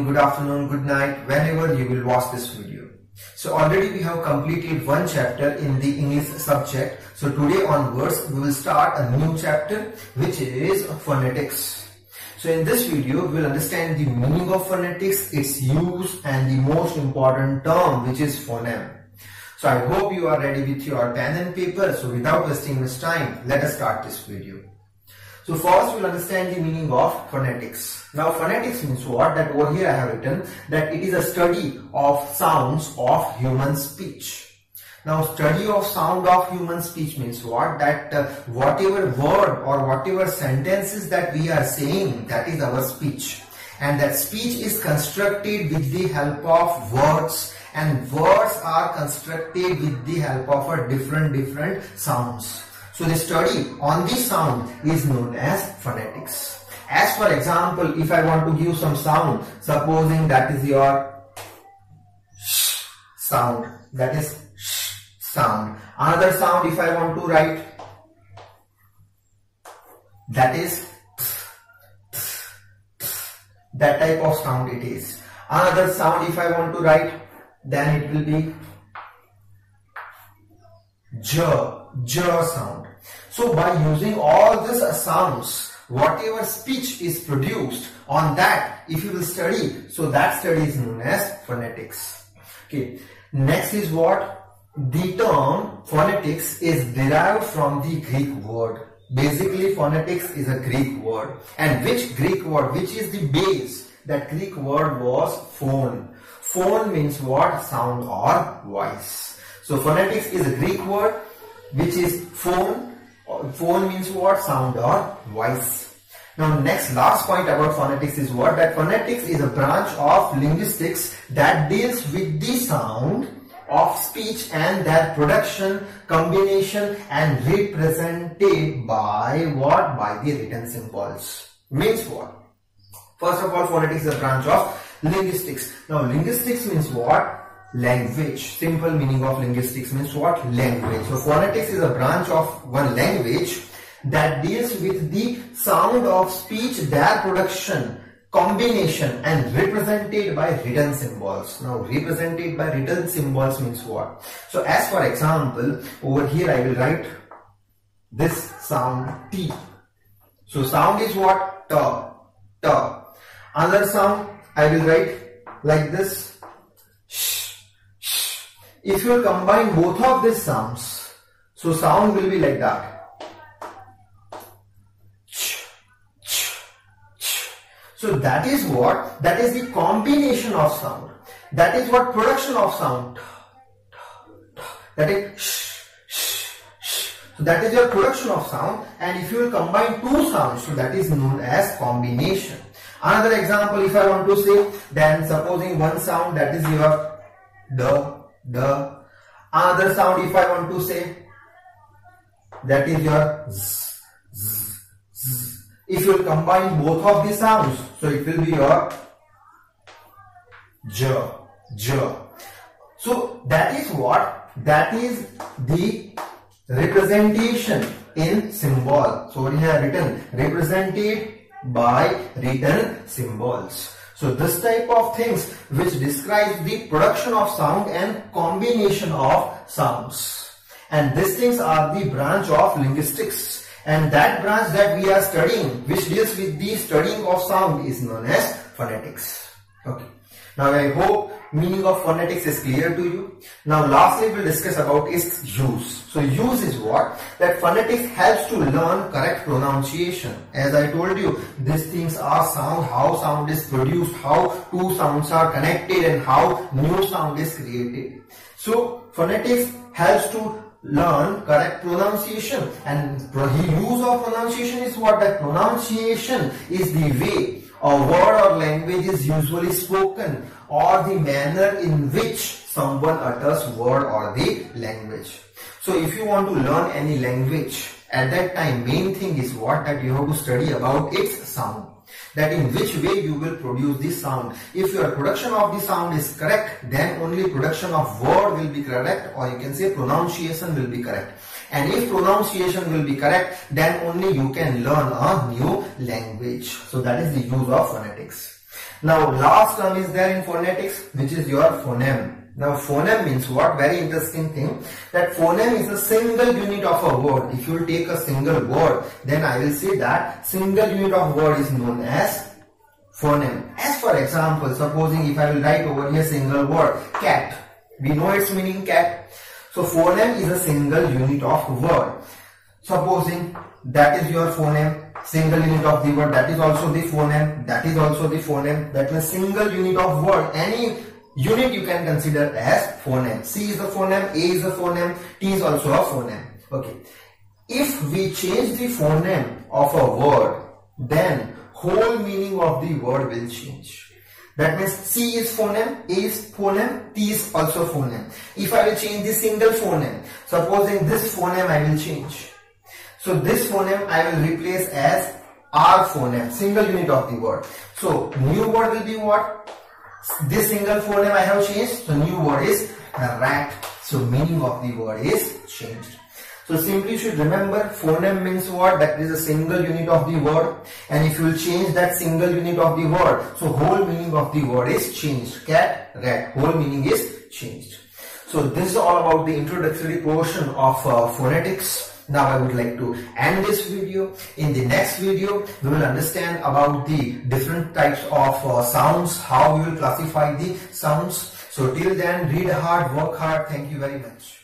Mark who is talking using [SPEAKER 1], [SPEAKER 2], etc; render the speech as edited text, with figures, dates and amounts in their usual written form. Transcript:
[SPEAKER 1] good afternoon, good night, whenever you will watch this video. So already we have completed one chapter in the English subject. So today onwards we will start a new chapter which is phonetics. So in this video we will understand the meaning of phonetics, its use and the most important term which is phoneme. So I hope you are ready with your pen and paper. So without wasting much time, let us start this video. So first we will understand the meaning of phonetics. Now phonetics means what? That over here I have written that it is a study of sounds of human speech. Now study of sound of human speech means what? That whatever word or whatever sentences that we are saying, that is our speech. And that speech is constructed with the help of words, and words are constructed with the help of different sounds. So the study on this sound is known as phonetics. As for example, if I want to give some sound, supposing that is your sh sound, that is sh sound. Another sound if I want to write, that is that type of sound it is. Another sound if I want to write, then it will be j sound. So by using all these sounds, whatever speech is produced on that, if you will study, so that study is known as phonetics. Okay. Next is what? The term phonetics is derived from the Greek word. Basically phonetics is a Greek word. And which Greek word? Which is the base? That Greek word was phone. Phone means what? Sound or voice. So phonetics is a Greek word which is phone. Phone means what? Sound or voice. Now next last point about phonetics is what? That phonetics is a branch of linguistics that deals with the sound of speech and their production, combination and represented by what? By the written symbols. Means what? First of all, phonetics is a branch of linguistics. Now linguistics means what? Language. Simple meaning of linguistics means what? Language. So phonetics is a branch of one language that deals with the sound of speech, their production, combination and represented by written symbols. Now represented by written symbols means what? So as for example, over here I will write this sound T. So sound is what? Ta, ta. Another sound I will write like this. If you combine both of these sounds, so sound will be like that. So that is what? That is the combination of sound. That is what? Production of sound. That is so that is your production of sound. And if you will combine two sounds, so that is known as combination. Another example, if I want to say, then supposing one sound, that is your the. Another sound if I want to say, that is your z, z, z. If you combine both of these sounds, so it will be your j, j. So that is what? That is the representation in symbol. So we have written represented by written symbols. So this type of things which describes the production of sound and combination of sounds. And these things are the branch of linguistics. And that branch that we are studying, which deals with the studying of sound, is known as phonetics. Okay. Now I hope meaning of phonetics is clear to you. Now lastly we will discuss about its use. So use is what? That phonetics helps to learn correct pronunciation. As I told you, these things are sound, how sound is produced, how two sounds are connected and how new sound is created. So phonetics helps to learn correct pronunciation, and use of pronunciation is what? That pronunciation is the way a word or language is usually spoken, or the manner in which someone utters word or the language. So if you want to learn any language, at that time main thing is what? That you have to study about its sound. That in which way you will produce the sound. If your production of the sound is correct, then only production of word will be correct, or you can say pronunciation will be correct. And if pronunciation will be correct, then only you can learn a new language. So that is the use of phonetics. Now last term is there in phonetics, which is your phoneme. Now phoneme means what? Very interesting thing, that phoneme is a single unit of a word. If you will take a single word, then I will say that single unit of word is known as phoneme. As for example, supposing if I will write over here single word cat, we know its meaning cat. So phoneme is a single unit of word. Supposing that is your phoneme, single unit of the word, that is also the phoneme, that is also the phoneme. That means single unit of word, any unit you can consider as phoneme. C is the phoneme, A is the phoneme, T is also a phoneme. Okay. If we change the phoneme of a word, then whole meaning of the word will change. That means C is phoneme, A is phoneme, T is also phoneme. If I will change the single phoneme, supposing this phoneme I will change. So this phoneme I will replace as R phoneme, single unit of the word. So new word will be what? This single phoneme I have changed, so new word is rat. So meaning of the word is changed. So simply you should remember phoneme means what? That is a single unit of the word, and if you will change that single unit of the word, so whole meaning of the word is changed. Cat, rat, whole meaning is changed. So this is all about the introductory portion of phonetics. Now I would like to end this video. In the next video, we will understand about the different types of sounds, how we will classify the sounds. So till then, read hard, work hard. Thank you very much.